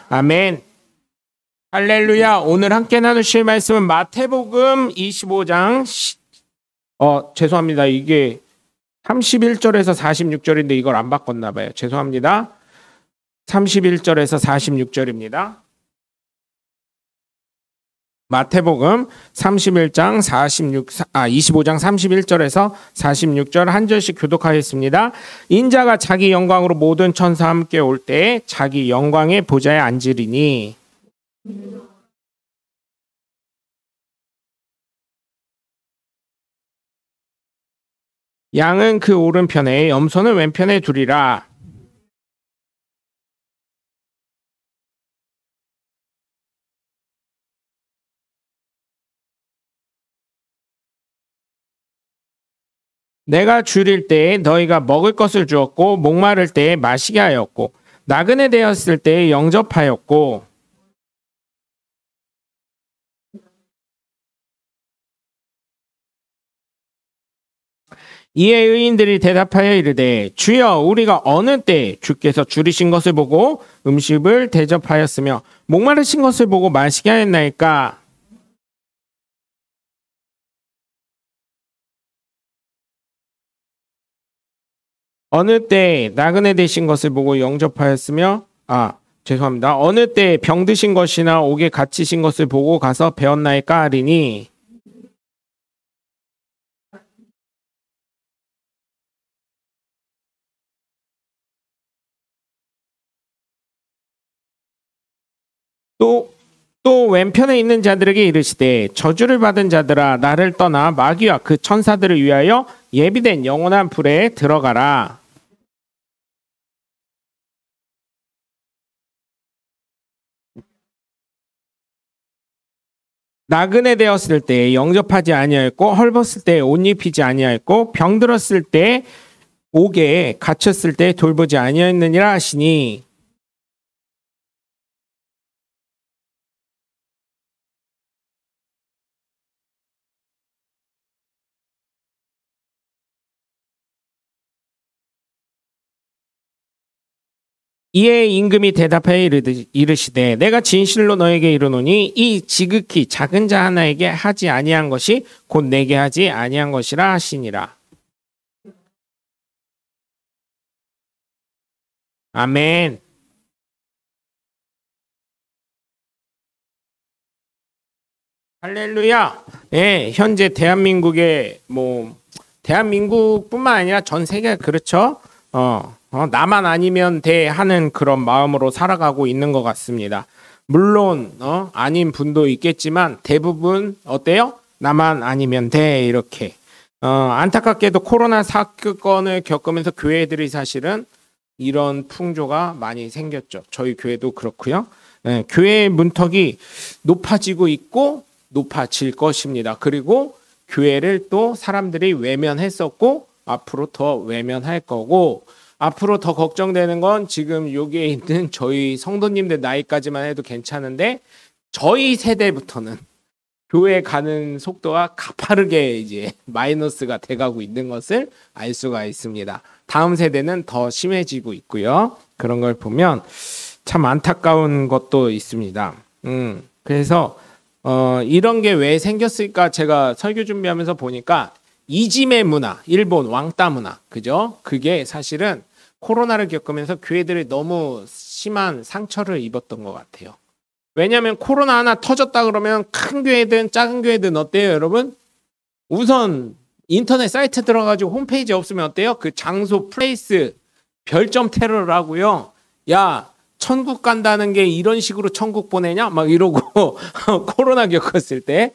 아멘. 할렐루야. 오늘 함께 나누실 말씀은 마태복음 25장 죄송합니다. 이게 31절에서 46절인데 이걸 안 바꿨나 봐요. 죄송합니다. 31절에서 46절입니다. 마태복음 25장 31절에서 46절 한 절씩 교독하겠습니다. 인자가 자기 영광으로 모든 천사와 함께 올 때 자기 영광의 보좌에 앉으리니 양은 그 오른편에 염소는 왼편에 두리라. 내가 줄일 때에 너희가 먹을 것을 주었고 목마를 때에 마시게 하였고 나그네 되었을 때에 영접하였고 이에 의인들이 대답하여 이르되 주여 우리가 어느 때 주께서 줄이신 것을 보고 음식을 대접하였으며 목마르신 것을 보고 마시게 하였나이까. 어느 때 나그네 되신 것을 보고 영접하였으며 죄송합니다. 어느 때 병드신 것이나 옥에 갇히신 것을 보고 가서 배웠나이까 하리니 또 왼편에 있는 자들에게 이르시되 저주를 받은 자들아 나를 떠나 마귀와 그 천사들을 위하여 예비된 영원한 불에 들어가라. 나그네 되었을 때 영접하지 아니하였고 헐벗을 때 옷 입히지 아니하였고 병들었을 때 옥에 갇혔을 때 돌보지 아니하였느니라 하시니 이에 임금이 대답하여 이르시되 내가 진실로 너에게 이르노니 이 지극히 작은 자 하나에게 하지 아니한 것이 곧 내게 하지 아니한 것이라 하시니라. 아멘. 할렐루야. 예, 현재 대한민국의 대한민국뿐만 아니라 전 세계가 그렇죠. 나만 아니면 돼 하는 그런 마음으로 살아가고 있는 것 같습니다. 물론 아닌 분도 있겠지만 대부분 어때요? 나만 아니면 돼 이렇게. 안타깝게도 코로나 사건을 겪으면서 교회들이 사실은 이런 풍조가 많이 생겼죠. 저희 교회도 그렇고요. 네, 교회의 문턱이 높아지고 있고 높아질 것입니다. 그리고 교회를 또 사람들이 외면했었고 앞으로 더 외면할 거고 앞으로 더 걱정되는 건 지금 여기에 있는 저희 성도님들 나이까지만 해도 괜찮은데 저희 세대부터는 교회 가는 속도가 가파르게 이제 마이너스가 돼가고 있는 것을 알 수가 있습니다. 다음 세대는 더 심해지고 있고요. 그런 걸 보면 참 안타까운 것도 있습니다. 그래서 이런 게 왜 생겼을까 제가 설교 준비하면서 보니까 이지메 문화, 일본 왕따 문화, 그죠? 그게 사실은 코로나를 겪으면서 교회들이 너무 심한 상처를 입었던 것 같아요. 왜냐하면 코로나 하나 터졌다 그러면 큰 교회든 작은 교회든 어때요, 여러분? 우선 인터넷 사이트 들어가지고 홈페이지 없으면 어때요? 그 장소, 플레이스, 별점 테러를 하고요. 야, 천국 간다는 게 이런 식으로 천국 보내냐? 막 이러고 코로나 겪었을 때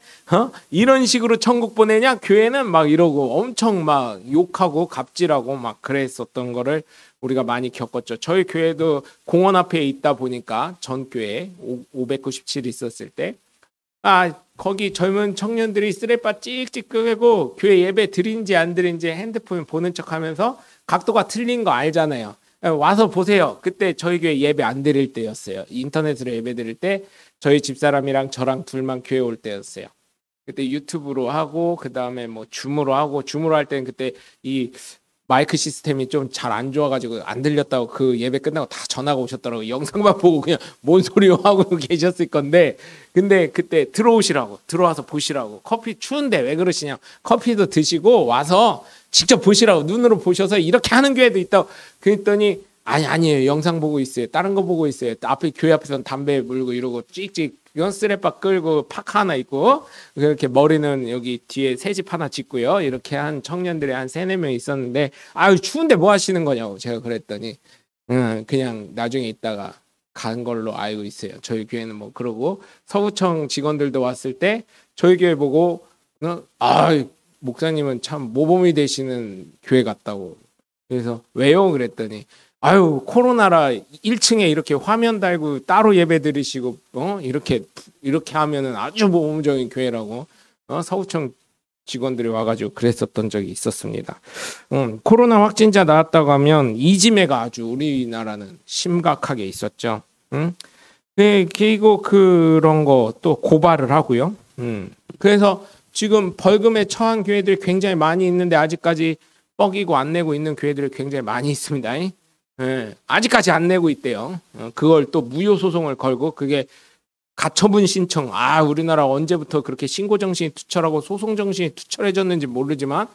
이런 식으로 천국 보내냐? 교회는 막 이러고 엄청 막 욕하고 갑질하고 막 그랬었던 거를 우리가 많이 겪었죠. 저희 교회도 공원 앞에 있다 보니까 전 교회 597 있었을 때 거기 젊은 청년들이 쓰레빠 찍찍 끄고 교회 예배 드린지 안 드린지 핸드폰 보는 척하면서 각도가 틀린 거 알잖아요. 와서 보세요. 그때 저희 교회 예배 안 드릴 때였어요. 인터넷으로 예배 드릴 때 저희 집사람이랑 저랑 둘만 교회 올 때였어요. 그때 유튜브로 하고 그 다음에 뭐 줌으로 하고 줌으로 할 때는 그때 이 마이크 시스템이 좀 잘 안 좋아가지고 안 들렸다고 그 예배 끝나고 다 전화가 오셨더라고요. 영상만 보고 그냥 뭔 소리요 하고 계셨을 건데, 근데 그때 들어와서 보시라고. 커피 추운데 왜 그러시냐, 커피도 드시고 와서 직접 보시라고, 눈으로 보셔서 이렇게 하는 교회도 있다고. 그랬더니 아니에요, 영상 보고 있어요, 다른 거 보고 있어요, 앞에 교회 앞에서는 담배 물고 이러고 찍찍 이건 쓰레빠 끌고 파카 하나 입고 그렇게 머리는 여기 뒤에 새집 하나 짓고요, 이렇게 한 청년들이 한 3-4명 있었는데, 아유 추운데 뭐 하시는 거냐고 제가 그랬더니 그냥 나중에 있다가 간 걸로 알고 있어요. 저희 교회는 뭐 그러고, 서구청 직원들도 왔을 때 저희 교회 보고 목사님은 참 모범이 되시는 교회 같다고. 그래서 왜요? 그랬더니 아유 코로나라 1층에 이렇게 화면 달고 따로 예배 드리시고 이렇게 하면은 아주 모범적인 교회라고 서구청 직원들이 와가지고 그랬었던 적이 있었습니다. 코로나 확진자 나왔다고 하면 이지매가 아주 우리나라는 심각하게 있었죠. 네, 그리고 그런 거 또 고발을 하고요. 그래서 지금 벌금에 처한 교회들이 굉장히 많이 있는데 아직까지 뻐기고 안 내고 있는 교회들이 굉장히 많이 있습니다. 네, 아직까지 안 내고 있대요. 그걸 또 무효 소송을 걸고, 그게 가처분 신청. 우리나라 언제부터 그렇게 신고 정신이 투철하고 소송 정신이 투철해졌는지 모르지만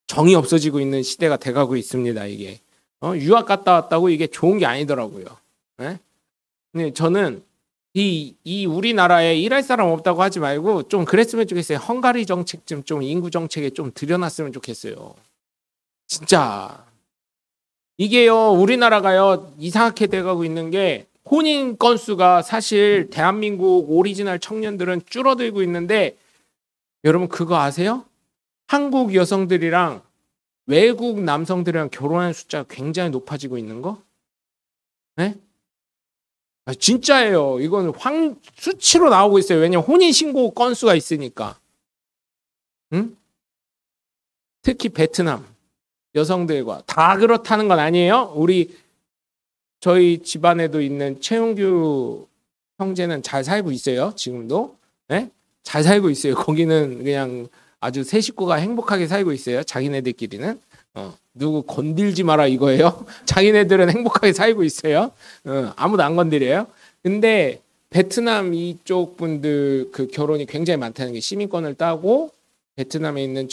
정이 없어지고 있는 시대가 돼가고 있습니다. 이게 유학 갔다 왔다고 이게 좋은 게 아니더라고요. 네? 근데 저는 이 우리나라에 일할 사람 없다고 하지 말고 좀 그랬으면 좋겠어요. 헝가리 정책 좀 인구 정책에 좀 들여놨으면 좋겠어요. 진짜 이게요, 우리나라가요 이상하게 돼가고 있는 게, 혼인 건수가 사실 대한민국 오리지널 청년들은 줄어들고 있는데, 여러분 그거 아세요? 한국 여성들이랑 외국 남성들이랑 결혼하는 숫자가 굉장히 높아지고 있는 거? 네? 진짜예요. 이건 수치로 나오고 있어요. 왜냐면 혼인신고 건수가 있으니까. 응? 특히 베트남 여성들과 다 그렇다는 건 아니에요. 저희 집안에도 있는 최용규 형제는 잘 살고 있어요. 지금도. 네? 잘 살고 있어요. 거기는 그냥 아주 세 식구가 행복하게 살고 있어요. 자기네들끼리는. 누구 건들지 마라 이거예요. 자기네들은 행복하게 살고 있어요. 아무도 안 건드려요. 근데 베트남 이쪽 분들 그 결혼이 굉장히 많다는 게, 시민권을 따고 베트남에 있는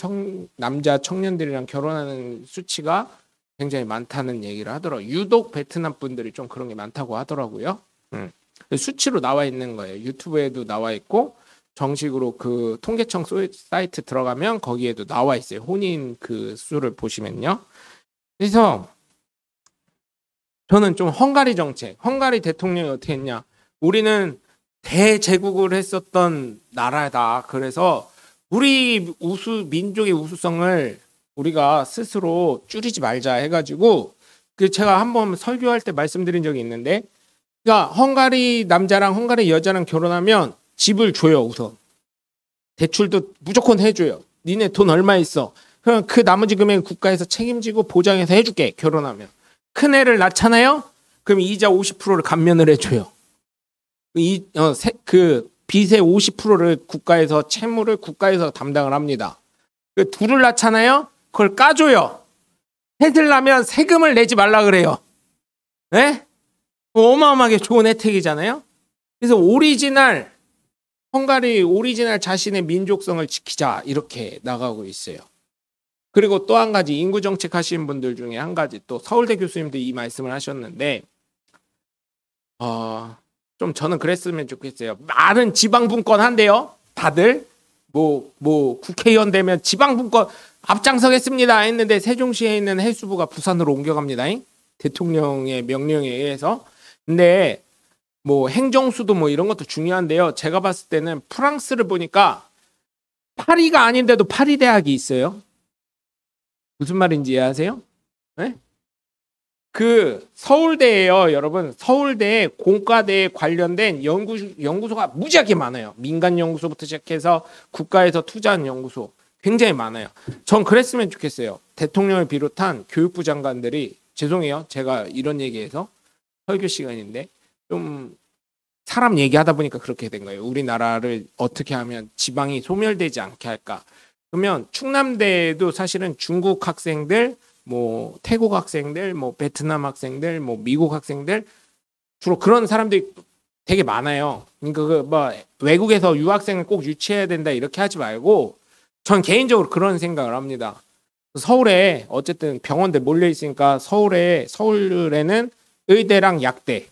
남자 청년들이랑 결혼하는 수치가 굉장히 많다는 얘기를 하더라고요. 유독 베트남 분들이 좀 그런 게 많다고 하더라고요. 수치로 나와 있는 거예요. 유튜브에도 나와 있고, 정식으로 그 통계청 사이트 들어가면 거기에도 나와 있어요. 혼인 그 수를 보시면요. 그래서 저는 좀 헝가리 정책, 헝가리 대통령이 어떻게 했냐. 우리는 대제국을 했었던 나라다. 그래서 우리 민족의 우수성을 우리가 스스로 줄이지 말자 해가지고, 제가 한번 설교할 때 말씀드린 적이 있는데, 그러니까 헝가리 남자랑 헝가리 여자랑 결혼하면 집을 줘요. 우선 대출도 무조건 해줘요. 니네 돈 얼마 있어? 그럼 그 나머지 금액 국가에서 책임지고 보장해서 해줄게. 결혼하면 큰 애를 낳잖아요. 그럼 이자 50%를 감면을 해줘요. 그 빚의 50%를 국가에서, 채무를 국가에서 담당을 합니다. 그 둘을 낳잖아요. 그걸 까줘요. 셋을 낳으면 세금을 내지 말라 그래요. 네? 어마어마하게 좋은 혜택이잖아요. 그래서 헝가리 오리지널 자신의 민족성을 지키자, 이렇게 나가고 있어요. 그리고 또 한 가지, 인구 정책 하시는 분들 중에 한 가지, 또 서울대 교수님도 이 말씀을 하셨는데, 좀 저는 그랬으면 좋겠어요. 많은 지방분권 한대요. 다들 뭐 국회의원 되면 지방분권 앞장서겠습니다 했는데, 세종시에 있는 해수부가 부산으로 옮겨갑니다. 대통령의 명령에 의해서. 근데 뭐 행정수도 뭐 이런 것도 중요한데요. 제가 봤을 때는 프랑스를 보니까 파리가 아닌데도 파리 대학이 있어요. 무슨 말인지 이해하세요? 네? 그 서울대예요, 여러분. 서울대에 공과대에 관련된 연구소가 무지하게 많아요. 민간 연구소부터 시작해서 국가에서 투자한 연구소 굉장히 많아요. 전 그랬으면 좋겠어요. 대통령을 비롯한 교육부 장관들이, 죄송해요, 제가 이런 얘기해서 설교 시간인데, 좀 사람 얘기하다 보니까 그렇게 된 거예요. 우리나라를 어떻게 하면 지방이 소멸되지 않게 할까. 그러면 충남대에도 사실은 중국 학생들, 뭐 태국 학생들, 뭐 베트남 학생들, 뭐 미국 학생들 주로 그런 사람들이 되게 많아요. 그러니까 그 뭐 외국에서 유학생을 꼭 유치해야 된다 이렇게 하지 말고 전 개인적으로 그런 생각을 합니다. 서울에 어쨌든 병원들 몰려 있으니까 서울에는 의대랑 약대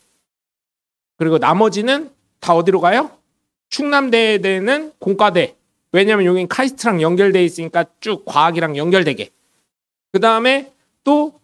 그리고 나머지는 다 어디로 가요? 충남대는 공과대. 왜냐면 여긴 카이스트랑 연결돼 있으니까 쭉 과학이랑 연결되게. 그 다음에 또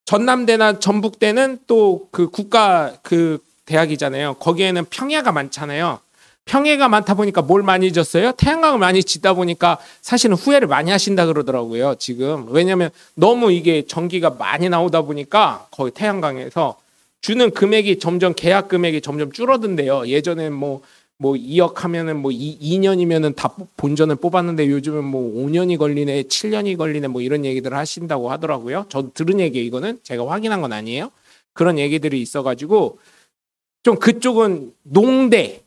전남대나 전북대는 또 그 국가 그 대학이잖아요. 거기에는 평야가 많잖아요. 평야가 많다 보니까 뭘 많이 졌어요? 태양광을 많이 짓다 보니까 사실은 후회를 많이 하신다 그러더라고요. 지금 왜냐면 너무 이게 전기가 많이 나오다 보니까 거의 태양광에서 주는 금액이 점점 계약 금액이 점점 줄어든대요. 예전에 뭐 2억 하면은 뭐 2년이면은 다 본전을 뽑았는데 요즘은 뭐 5년이 걸리네, 7년이 걸리네 뭐 이런 얘기들을 하신다고 하더라고요. 저도 들은 얘기 이거는 제가 확인한 건 아니에요. 그런 얘기들이 있어가지고 좀 그쪽은 농대,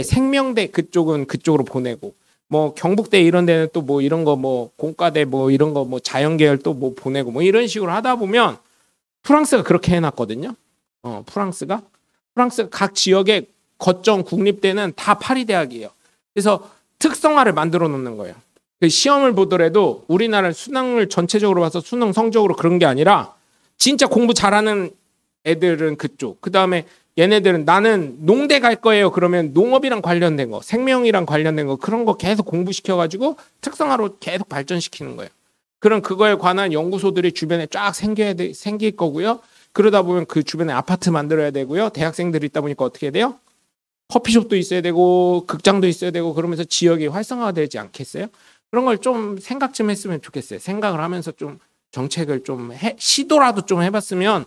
생명대 그쪽은 그쪽으로 보내고 뭐 경북대 이런 데는 또 뭐 이런 거 뭐 공과대 뭐 이런 거 뭐 자연계열 또 뭐 보내고 뭐 이런 식으로 하다 보면 프랑스가 그렇게 해놨거든요. 프랑스가 각 지역에 거점 국립대는 다 파리 대학이에요. 그래서 특성화를 만들어 놓는 거예요. 그 시험을 보더라도 우리나라 수능을 전체적으로 봐서 수능 성적으로 그런 게 아니라 진짜 공부 잘하는 애들은 그쪽. 그 다음에 얘네들은 나는 농대 갈 거예요. 그러면 농업이랑 관련된 거, 생명이랑 관련된 거 그런 거 계속 공부시켜가지고 특성화로 계속 발전시키는 거예요. 그런 그거에 관한 연구소들이 주변에 쫙 생길 거고요. 그러다 보면 그 주변에 아파트 만들어야 되고요. 대학생들이 있다 보니까 어떻게 돼요? 커피숍도 있어야 되고 극장도 있어야 되고 그러면서 지역이 활성화되지 않겠어요? 그런 걸 좀 생각 좀 했으면 좋겠어요. 생각을 하면서 좀 정책을 좀 시도라도 좀 해봤으면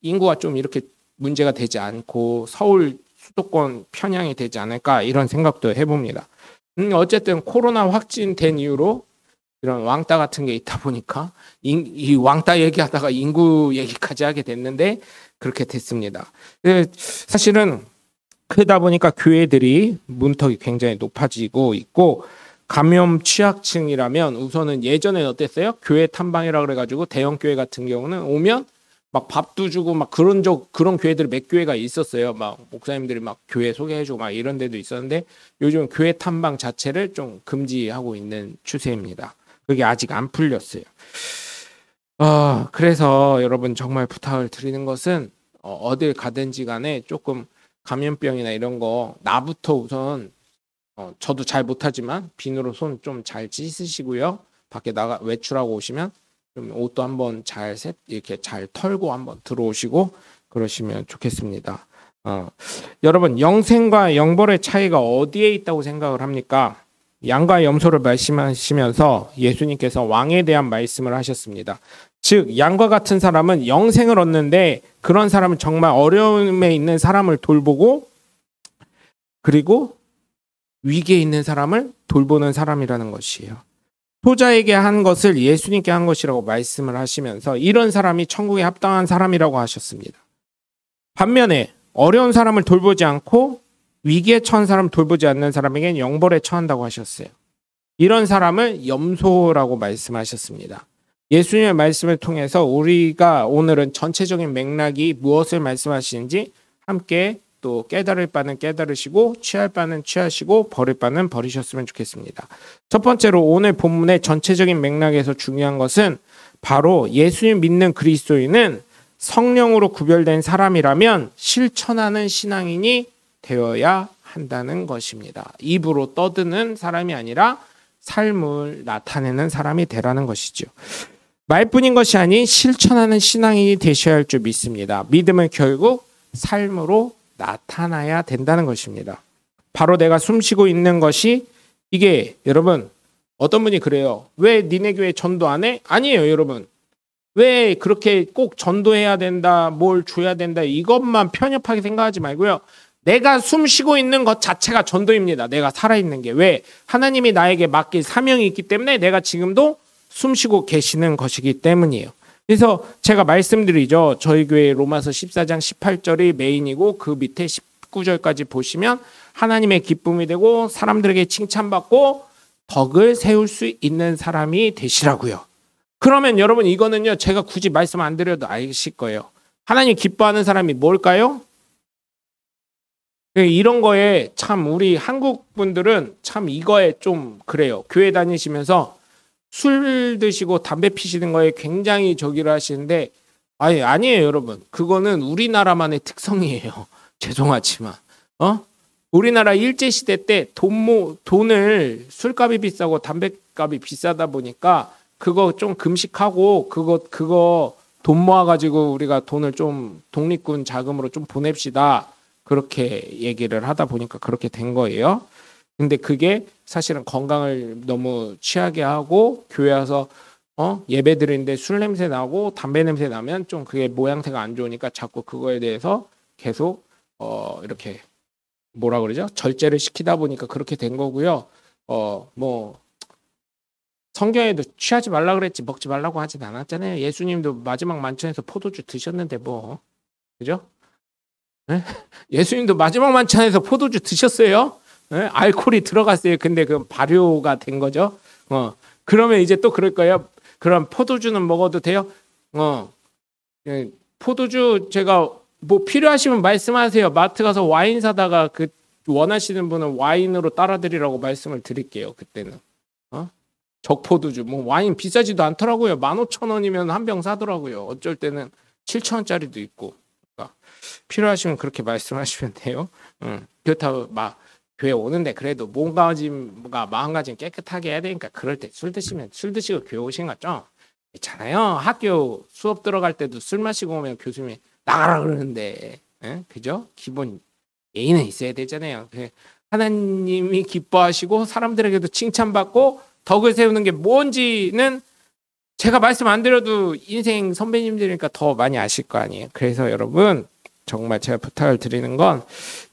인구가 좀 이렇게 문제가 되지 않고 서울 수도권 편향이 되지 않을까 이런 생각도 해봅니다. 어쨌든 코로나 확진된 이후로 이런 왕따 같은 게 있다 보니까 이 왕따 얘기하다가 인구 얘기까지 하게 됐는데 그렇게 됐습니다. 사실은 그러다 보니까 교회들이 문턱이 굉장히 높아지고 있고 감염 취약층이라면 우선은 예전엔 어땠어요? 교회 탐방이라 그래가지고 대형 교회 같은 경우는 오면 막 밥도 주고 막 그런 교회들이 몇 교회가 있었어요. 막 목사님들이 막 교회 소개해주고 막 이런 데도 있었는데 요즘 교회 탐방 자체를 좀 금지하고 있는 추세입니다. 그게 아직 안 풀렸어요. 그래서 여러분 정말 부탁을 드리는 것은 어딜 가든지 간에 조금 감염병이나 이런 거 나부터 우선 저도 잘 못하지만 비누로 손 좀 잘 씻으시고요. 밖에 외출하고 오시면 좀 옷도 한번 이렇게 잘 털고 한번 들어오시고 그러시면 좋겠습니다. 여러분 영생과 영벌의 차이가 어디에 있다고 생각을 합니까? 양과 염소를 말씀하시면서 예수님께서 왕에 대한 말씀을 하셨습니다. 즉 양과 같은 사람은 영생을 얻는데 그런 사람은 정말 어려움에 있는 사람을 돌보고 그리고 위기에 있는 사람을 돌보는 사람이라는 것이에요. 소자에게 한 것을 예수님께 한 것이라고 말씀을 하시면서 이런 사람이 천국에 합당한 사람이라고 하셨습니다. 반면에 어려운 사람을 돌보지 않고 위기에 처한 사람을 돌보지 않는 사람에게는 영벌에 처한다고 하셨어요. 이런 사람을 염소라고 말씀하셨습니다. 예수님의 말씀을 통해서 우리가 오늘은 전체적인 맥락이 무엇을 말씀하시는지 함께 또 깨달을 바는 깨달으시고 취할 바는 취하시고 버릴 바는 버리셨으면 좋겠습니다. 첫 번째로 오늘 본문의 전체적인 맥락에서 중요한 것은 바로 예수님 믿는 그리스도인은 성령으로 구별된 사람이라면 실천하는 신앙인이 되어야 한다는 것입니다. 입으로 떠드는 사람이 아니라 삶을 나타내는 사람이 되라는 것이죠. 말뿐인 것이 아닌 실천하는 신앙인이 되셔야 할 줄 믿습니다. 믿음은 결국 삶으로 나타나야 된다는 것입니다. 바로 내가 숨쉬고 있는 것이 이게 여러분 어떤 분이 그래요. 왜 니네 교회 전도 안 해? 아니에요 여러분. 왜 그렇게 꼭 전도해야 된다 뭘 줘야 된다 이것만 편협하게 생각하지 말고요. 내가 숨쉬고 있는 것 자체가 전도입니다. 내가 살아있는 게. 왜? 하나님이 나에게 맡길 사명이 있기 때문에 내가 지금도 숨쉬고 계시는 것이기 때문이에요. 그래서 제가 말씀드리죠. 저희 교회 로마서 14장 18절이 메인이고 그 밑에 19절까지 보시면 하나님의 기쁨이 되고 사람들에게 칭찬받고 덕을 세울 수 있는 사람이 되시라고요. 그러면 여러분 이거는요, 제가 굳이 말씀 안 드려도 아실 거예요. 하나님 기뻐하는 사람이 뭘까요? 이런 거에 참 우리 한국 분들은 참 이거에 좀 그래요. 교회 다니시면서 술 드시고 담배 피시는 거에 굉장히 저기를 하시는데 아니에요, 여러분. 그거는 우리나라만의 특성이에요. 죄송하지만. 우리나라 일제시대 때 돈을 술값이 비싸고 담배값이 비싸다 보니까 그거 좀 금식하고 그거 돈 모아가지고 우리가 돈을 좀 독립군 자금으로 좀 보냅시다. 그렇게 얘기를 하다 보니까 그렇게 된 거예요. 근데 그게 사실은 건강을 너무 취하게 하고 교회 와서 예배 드리는데 술 냄새 나고 담배 냄새 나면 좀 그게 모양새가 안 좋으니까 자꾸 그거에 대해서 계속 이렇게 뭐라 그러죠? 절제를 시키다 보니까 그렇게 된 거고요. 뭐 성경에도 취하지 말라 그랬지 먹지 말라고 하진 않았잖아요. 예수님도 마지막 만찬에서 포도주 드셨는데 뭐 그죠? 네? 예수님도 마지막 만찬에서 포도주 드셨어요? 네? 알코올이 들어갔어요. 근데 그 발효가 된 거죠. 그러면 이제 또 그럴 거예요. 그럼 포도주는 먹어도 돼요? 포도주 제가 뭐 필요하시면 말씀하세요. 마트 가서 와인 사다가 그 원하시는 분은 와인으로 따라드리라고 말씀을 드릴게요. 그때는 적포도주 뭐 와인 비싸지도 않더라고요. 15,000원이면 한 병 사더라고요. 어쩔 때는 7,000원짜리도 있고. 그러니까 필요하시면 그렇게 말씀하시면 돼요. 그렇다고 막 교회 오는데 그래도 마음가짐 깨끗하게 해야 되니까 그럴 때 술 드시고 교회 오신 거죠? 있잖아요. 학교 수업 들어갈 때도 술 마시고 오면 교수님이 나가라 그러는데 그죠? 기본 예의는 있어야 되잖아요. 하나님이 기뻐하시고 사람들에게도 칭찬받고 덕을 세우는 게 뭔지는 제가 말씀 안 드려도 인생 선배님들이니까 더 많이 아실 거 아니에요. 그래서 여러분 정말 제가 부탁을 드리는 건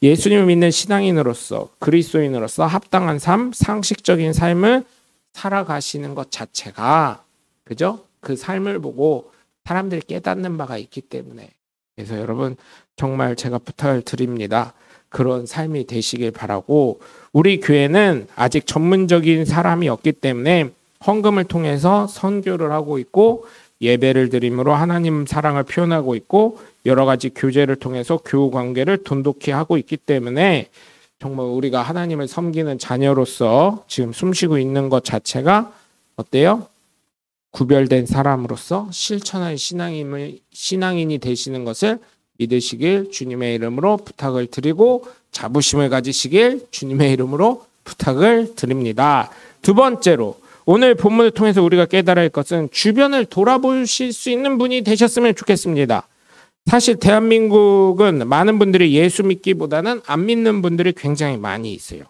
예수님을 믿는 신앙인으로서 그리스도인으로서 합당한 삶, 상식적인 삶을 살아가시는 것 자체가 그죠? 그 삶을 보고 사람들이 깨닫는 바가 있기 때문에 그래서 여러분 정말 제가 부탁을 드립니다. 그런 삶이 되시길 바라고 우리 교회는 아직 전문적인 사람이 없기 때문에 헌금을 통해서 선교를 하고 있고 예배를 드림으로 하나님 사랑을 표현하고 있고 여러 가지 교제를 통해서 교우 관계를 돈독히 하고 있기 때문에 정말 우리가 하나님을 섬기는 자녀로서 지금 숨쉬고 있는 것 자체가 어때요? 구별된 사람으로서 실천할 신앙인이 되시는 것을 믿으시길 주님의 이름으로 부탁을 드리고 자부심을 가지시길 주님의 이름으로 부탁을 드립니다. 두 번째로 오늘 본문을 통해서 우리가 깨달을 것은 주변을 돌아보실 수 있는 분이 되셨으면 좋겠습니다. 사실 대한민국은 많은 분들이 예수 믿기보다는 안 믿는 분들이 굉장히 많이 있어요.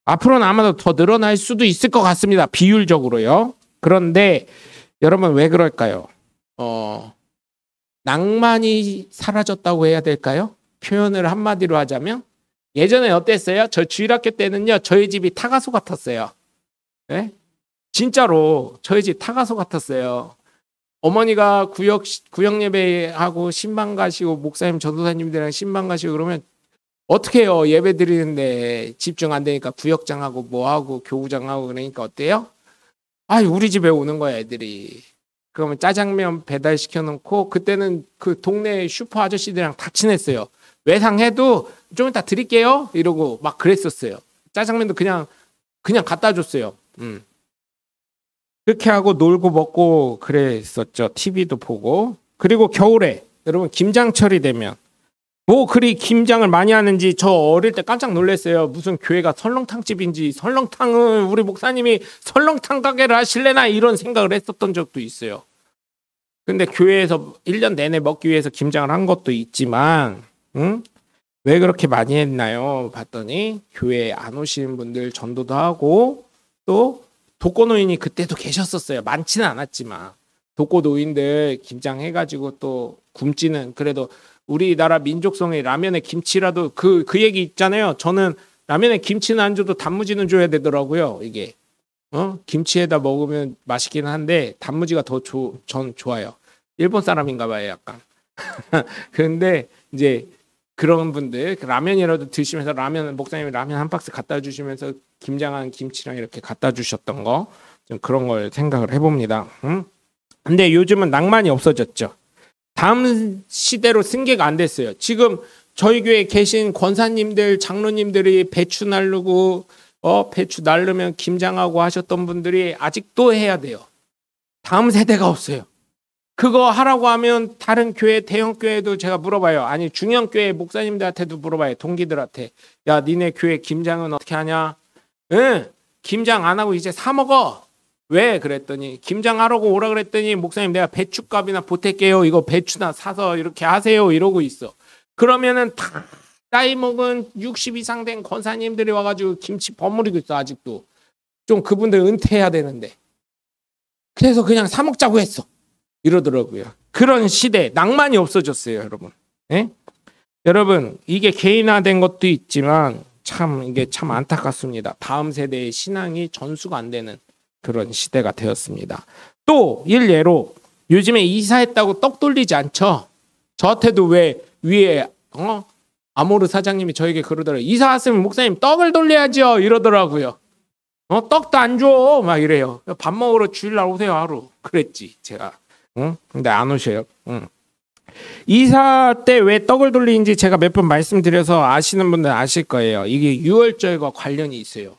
앞으로는 아마도 더 늘어날 수도 있을 것 같습니다. 비율적으로요. 그런데 여러분 왜 그럴까요? 낭만이 사라졌다고 해야 될까요? 표현을 한마디로 하자면 예전에 어땠어요? 저 주일학교 때는요. 저희 집이 타가소 같았어요. 네? 진짜로 저희 집 타가소 같았어요. 어머니가 구역 예배하고 신방 가시고 목사님 전도사님들이랑 신방 가시고 그러면 어떻게 해요? 예배 드리는데 집중 안 되니까 구역장하고 뭐하고 교구장하고 그러니까 어때요? 우리 집에 오는 거야 애들이. 그러면 짜장면 배달시켜 놓고 그때는 그 동네 슈퍼 아저씨들이랑 다 친했어요. 외상해도 좀 이따 드릴게요 이러고 막 그랬었어요. 짜장면도 그냥 갖다 줬어요. 그렇게 하고 놀고 먹고 그랬었죠. TV도 보고. 그리고 겨울에 여러분 김장철이 되면 뭐 그리 김장을 많이 하는지 저 어릴 때 깜짝 놀랐어요. 무슨 교회가 설렁탕집인지 설렁탕을 우리 목사님이 설렁탕 가게를 하실래나 이런 생각을 했었던 적도 있어요. 근데 교회에서 1년 내내 먹기 위해서 김장을 한 것도 있지만 왜 그렇게 많이 했나요? 봤더니 교회에 안 오시는 분들 전도도 하고 또 독거노인이 그때도 계셨었어요. 많지는 않았지만 독거노인들 김장해가지고 또 굶지는 그래도 우리나라 민족성의 라면에 김치라도 그 얘기 있잖아요. 저는 라면에 김치는 안 줘도 단무지는 줘야 되더라고요. 이게 김치에다 먹으면 맛있긴 한데 단무지가 전 좋아요. 일본 사람인가 봐요, 약간. 그런데 이제 그런 분들 라면이라도 드시면서 목사님이 라면 한 박스 갖다 주시면서 김장한 김치랑 이렇게 갖다 주셨던 거 좀 그런 걸 생각을 해봅니다. 근데 요즘은 낭만이 없어졌죠. 다음 시대로 승계가 안 됐어요. 지금 저희 교회에 계신 권사님들, 장로님들이 배추 날르고 배추 날르면 김장하고 하셨던 분들이 아직도 해야 돼요. 다음 세대가 없어요. 그거 하라고 하면 다른 교회, 대형 교회도 제가 물어봐요. 아니 중형 교회 목사님들한테도 물어봐요. 동기들한테. 야, 니네 교회 김장은 어떻게 하냐? 응, 김장 안 하고 이제 사 먹어. 왜? 그랬더니 김장하라고 오라 그랬더니 목사님 내가 배추값이나 보탤게요. 이거 배추나 사서 이렇게 하세요. 이러고 있어. 그러면은 다 나이 먹은 60 이상 된 권사님들이 와가지고 김치 버무리고 있어. 아직도. 좀 그분들 은퇴해야 되는데. 그래서 그냥 사 먹자고 했어. 이러더라고요. 그런 시대, 낭만이 없어졌어요, 여러분. 예? 여러분, 이게 개인화된 것도 있지만 이게 참 안타깝습니다. 다음 세대의 신앙이 전수가 안 되는 그런 시대가 되었습니다. 또 일례로 요즘에 이사했다고 떡 돌리지 않죠? 저한테도 왜 위에 아모르 사장님이 저에게 그러더라고요. 이사 왔으면 목사님 떡을 돌려야죠. 이러더라고요. 떡도 안 줘. 막 이래요. 밥 먹으러 주일날 오세요 하루. 그랬지 제가. 근데 안 오셔요. 이사 때 왜 떡을 돌리는지 제가 몇 번 말씀드려서 아시는 분들 아실 거예요. 이게 유월절과 관련이 있어요.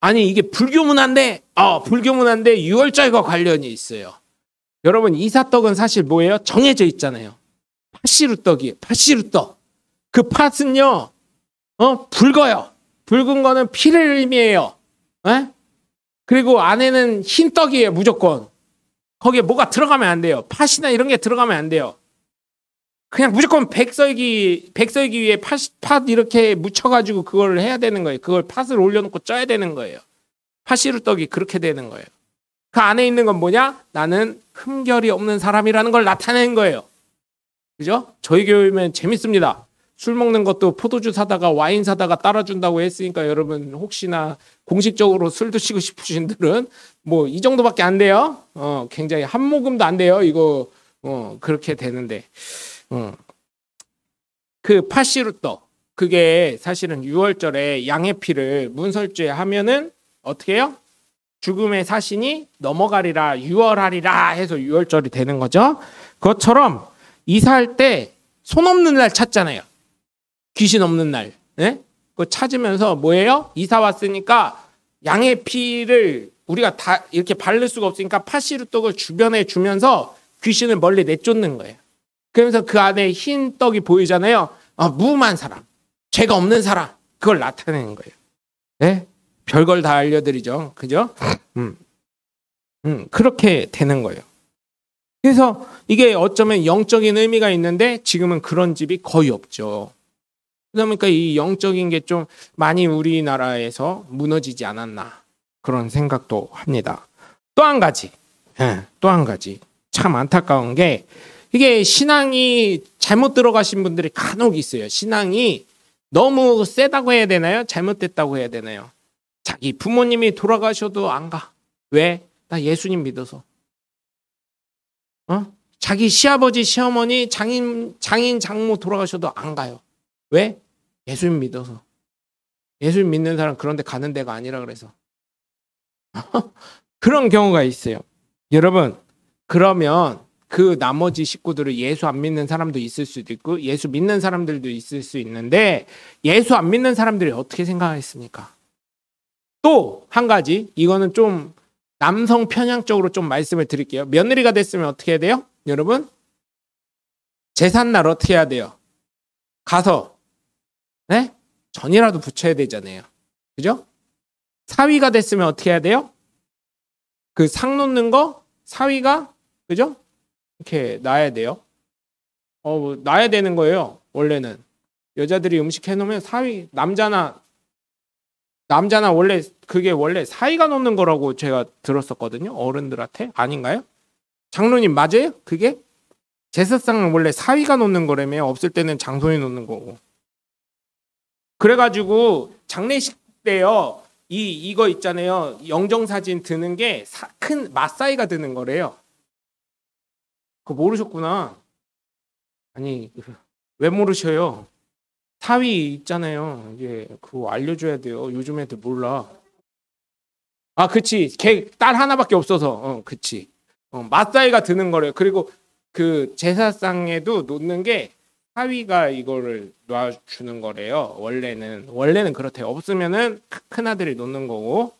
아니 이게 불교 문화인데 유월절과 관련이 있어요. 여러분 이사떡은 사실 뭐예요? 정해져 있잖아요. 팥시루떡이에요. 팥시루떡. 그 팥은요, 붉어요. 붉은 거는 피를 의미해요. 에? 그리고 안에는 흰 떡이에요. 무조건. 거기에 뭐가 들어가면 안 돼요. 팥이나 이런 게 들어가면 안 돼요. 그냥 무조건 백설기 위에 팥 이렇게 묻혀가지고 그걸 해야 되는 거예요. 그걸 팥을 올려놓고 쪄야 되는 거예요. 팥시루떡이 그렇게 되는 거예요. 그 안에 있는 건 뭐냐? 나는 흠결이 없는 사람이라는 걸 나타내는 거예요. 그죠? 저희 교회면 재밌습니다. 술 먹는 것도 포도주 사다가 와인 사다가 따라준다고 했으니까 여러분 혹시나 공식적으로 술 드시고 싶으신 분들은 뭐 이 정도밖에 안 돼요. 굉장히 한 모금도 안 돼요. 이거 그렇게 되는데 그 팥시루떡 그게 사실은 유월절에 양의 피를 문설주에 하면은 어떻게 해요? 죽음의 사신이 넘어가리라 유월하리라 해서 유월절이 되는 거죠. 그것처럼 이사할 때 손 없는 날 찾잖아요. 귀신 없는 날. 네? 그거 찾으면서 뭐예요? 이사 왔으니까 양의 피를 우리가 다 이렇게 바를 수가 없으니까 팥시루떡을 주변에 주면서 귀신을 멀리 내쫓는 거예요. 그러면서 그 안에 흰 떡이 보이잖아요. 무음한 사람, 죄가 없는 사람, 그걸 나타내는 거예요. 네? 별걸 다 알려드리죠. 그죠? 그렇게 되는 거예요. 그래서 이게 어쩌면 영적인 의미가 있는데 지금은 그런 집이 거의 없죠. 그러니까 이 영적인 게 좀 많이 우리나라에서 무너지지 않았나 그런 생각도 합니다. 또 한 가지 참 안타까운 게 이게 신앙이 잘못 들어가신 분들이 간혹 있어요. 신앙이 너무 세다고 해야 되나요? 잘못됐다고 해야 되나요? 자기 부모님이 돌아가셔도 안 가. 왜? 나 예수님 믿어서. 자기 시아버지, 시어머니, 장인, 장모 돌아가셔도 안 가요. 왜? 예수님 믿어서. 예수님 믿는 사람 그런 데 가는 데가 아니라 그래서. 그런 경우가 있어요. 여러분, 그러면 그 나머지 식구들은 예수 안 믿는 사람도 있을 수도 있고 예수 믿는 사람들도 있을 수 있는데 예수 안 믿는 사람들이 어떻게 생각하겠습니까? 또 한 가지, 이거는 좀 남성 편향적으로 좀 말씀을 드릴게요. 며느리가 됐으면 어떻게 해야 돼요? 여러분, 제삿날 어떻게 해야 돼요? 가서 네? 전이라도 붙여야 되잖아요. 그죠? 사위가 됐으면 어떻게 해야 돼요? 그 상 놓는 거 사위가 그죠? 이렇게 놔야 돼요. 놔야 되는 거예요. 원래는 여자들이 음식 해놓으면 사위 남자나 원래 그게 원래 사위가 놓는 거라고 제가 들었었거든요. 어른들한테 아닌가요? 장로님 맞아요? 그게 제사상은 원래 사위가 놓는 거라며. 없을 때는 장손이 놓는 거고. 그래가지고 장례식 때요. 이거 있잖아요. 영정사진 드는 게 큰 맞사이가 드는 거래요. 그거 모르셨구나. 아니 왜 모르셔요? 사위 있잖아요. 이게 그거 알려줘야 돼요. 요즘 애들 몰라. 그치. 걔 딸 하나밖에 없어서. 그치. 맞사이가 드는 거래요. 그리고 그 제사상에도 놓는 게 사위가 이거를 놔주는 거래요. 원래는 그렇대요. 없으면은 큰 아들이 놓는 거고.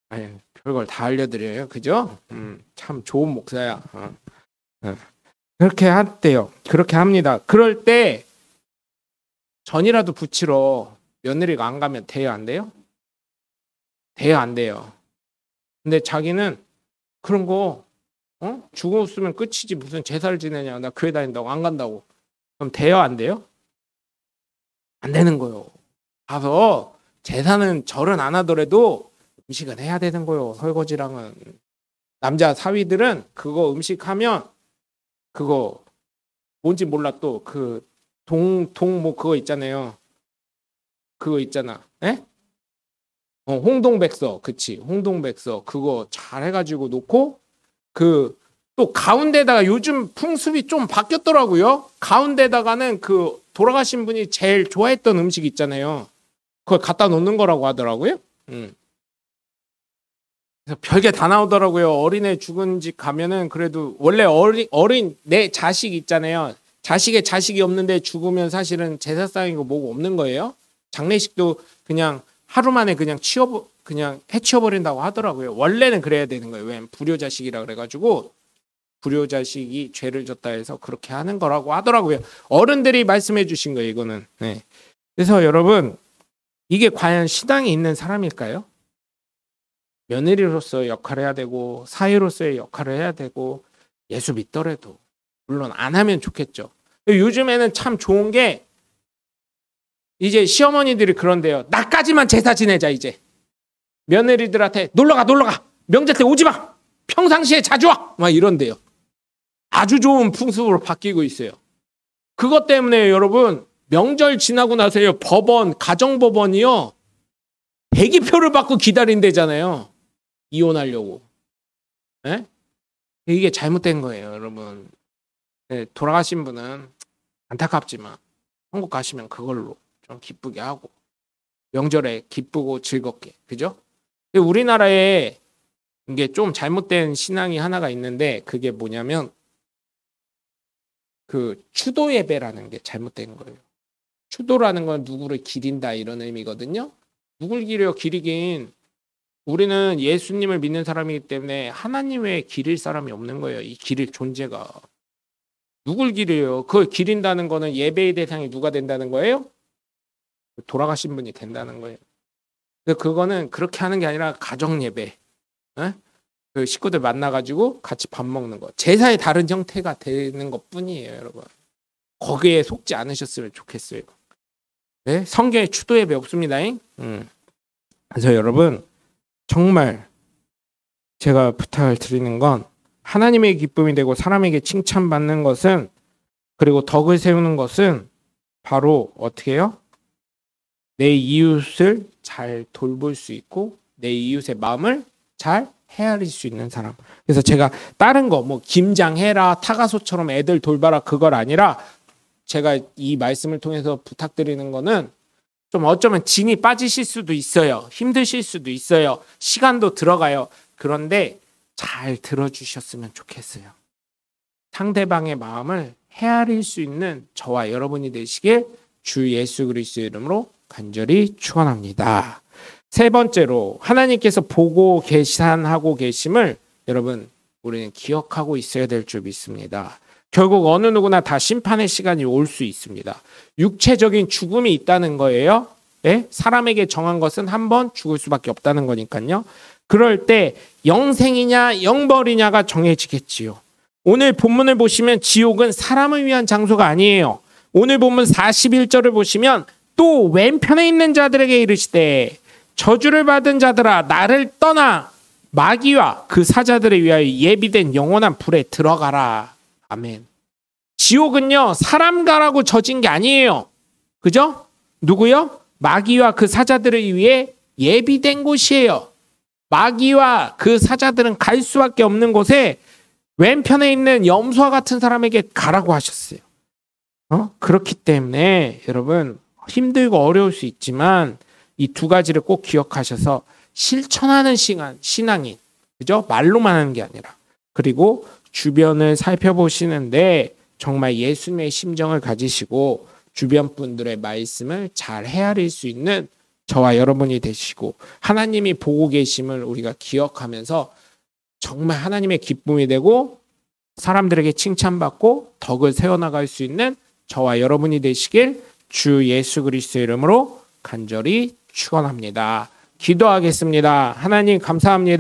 아니, 별걸 다 알려드려요. 그죠? 참 좋은 목사야. 그렇게 한대요. 그렇게 합니다. 그럴 때 전이라도 붙이러 며느리가 안 가면 돼요, 안 돼요? 돼요, 안 돼요? 근데 자기는 그런 거 죽었으면 끝이지 무슨 제사를 지내냐. 나 교회 다닌다고 안 간다고. 그럼 돼요, 안 돼요? 안 되는 거요. 가서 제사는 절은 안 하더라도 음식은 해야 되는 거요. 설거지랑은. 남자 사위들은 그거 음식하면 그거 뭔지 몰라. 또 그 뭐 그거 있잖아요. 그거 있잖아. 에? 홍동백서. 그치. 홍동백서. 그거 잘 해가지고 놓고 그 또 가운데다가 요즘 풍습이 좀 바뀌었더라고요. 가운데다가는 그 돌아가신 분이 제일 좋아했던 음식 있잖아요. 그걸 갖다 놓는 거라고 하더라고요. 그래서 별게 다 나오더라고요. 어린애 죽은 집 가면은 그래도 원래 어린 내 자식 있잖아요. 자식의 자식이 없는데 죽으면 사실은 제사상이고 뭐고 없는 거예요. 장례식도 그냥 하루 만에 그냥 해치워버린다고 하더라고요. 원래는 그래야 되는 거예요. 왜냐면 불효자식이라 그래가지고 불효자식이 죄를 졌다 해서 그렇게 하는 거라고 하더라고요. 어른들이 말씀해 주신 거예요. 이거는. 네. 그래서 여러분 이게 과연 신앙이 있는 사람일까요? 며느리로서의 역할을 해야 되고 사위로서의 역할을 해야 되고 예수 믿더라도 물론 안 하면 좋겠죠. 요즘에는 참 좋은 게 이제 시어머니들이 그런데요. 나까지만 제사 지내자 이제. 며느리들한테 놀러가 명절 때 오지 마. 평상시에 자주 와. 막 이런데요. 아주 좋은 풍습으로 바뀌고 있어요. 그것 때문에 여러분 명절 지나고 나서요. 가정법원이요. 대기표를 받고 기다린대잖아요. 이혼하려고. 네? 이게 잘못된 거예요, 여러분. 네, 돌아가신 분은 안타깝지만 천국 가시면 그걸로 좀 기쁘게 하고 명절에 기쁘고 즐겁게. 그죠? 우리나라에 이게 좀 잘못된 신앙이 하나가 있는데 그게 뭐냐면 그 추도 예배라는 게 잘못된 거예요. 추도라는 건 누구를 기린다 이런 의미거든요. 누굴 기리긴 우리는 예수님을 믿는 사람이기 때문에 하나님 외에 기릴 사람이 없는 거예요. 이 기릴 존재가. 누굴 기려요? 그걸 기린다는 거는 예배의 대상이 누가 된다는 거예요? 돌아가신 분이 된다는 거예요. 그거는 그렇게 하는 게 아니라 가정 예배. 그 식구들 만나가지고 같이 밥 먹는 거. 제사의 다른 형태가 되는 것 뿐이에요, 여러분. 거기에 속지 않으셨으면 좋겠어요. 네? 성경에 추도 예배 없습니다. 그래서 여러분 정말 제가 부탁을 드리는 건 하나님의 기쁨이 되고 사람에게 칭찬받는 것은 그리고 덕을 세우는 것은 바로 어떻게 해요? 내 이웃을 잘 돌볼 수 있고 내 이웃의 마음을 잘 헤아릴 수 있는 사람. 그래서 제가 다른 거 뭐 김장해라 타가소처럼 애들 돌봐라 그걸 아니라 제가 이 말씀을 통해서 부탁드리는 거는 좀 어쩌면 진이 빠지실 수도 있어요. 힘드실 수도 있어요. 시간도 들어가요. 그런데 잘 들어주셨으면 좋겠어요. 상대방의 마음을 헤아릴 수 있는 저와 여러분이 되시길 주 예수 그리스도의 이름으로 간절히 축원합니다. 세 번째로 하나님께서 보고 계산하고 계심을 여러분 우리는 기억하고 있어야 될 줄 믿습니다. 결국 어느 누구나 다 심판의 시간이 올 수 있습니다. 육체적인 죽음이 있다는 거예요. 네? 사람에게 정한 것은 한 번 죽을 수밖에 없다는 거니까요. 그럴 때 영생이냐 영벌이냐가 정해지겠지요. 오늘 본문을 보시면 지옥은 사람을 위한 장소가 아니에요. 오늘 본문 41절을 보시면 또 왼편에 있는 자들에게 이르시되 저주를 받은 자들아 나를 떠나 마귀와 그 사자들에 위하여 예비된 영원한 불에 들어가라. 아멘. 지옥은요 사람 가라고 져진 게 아니에요. 그죠? 누구요? 마귀와 그 사자들을 위해 예비된 곳이에요. 마귀와 그 사자들은 갈 수밖에 없는 곳에 왼편에 있는 염소와 같은 사람에게 가라고 하셨어요. 그렇기 때문에 여러분 힘들고 어려울 수 있지만 이 두 가지를 꼭 기억하셔서 실천하는 시간, 신앙인, 그죠? 말로만 하는 게 아니라 그리고 주변을 살펴보시는데 정말 예수님의 심정을 가지시고 주변 분들의 말씀을 잘 헤아릴 수 있는 저와 여러분이 되시고 하나님이 보고 계심을 우리가 기억하면서 정말 하나님의 기쁨이 되고 사람들에게 칭찬받고 덕을 세워나갈 수 있는 저와 여러분이 되시길 주 예수 그리스도의 이름으로 간절히 축원합니다. 기도하겠습니다. 하나님 감사합니다.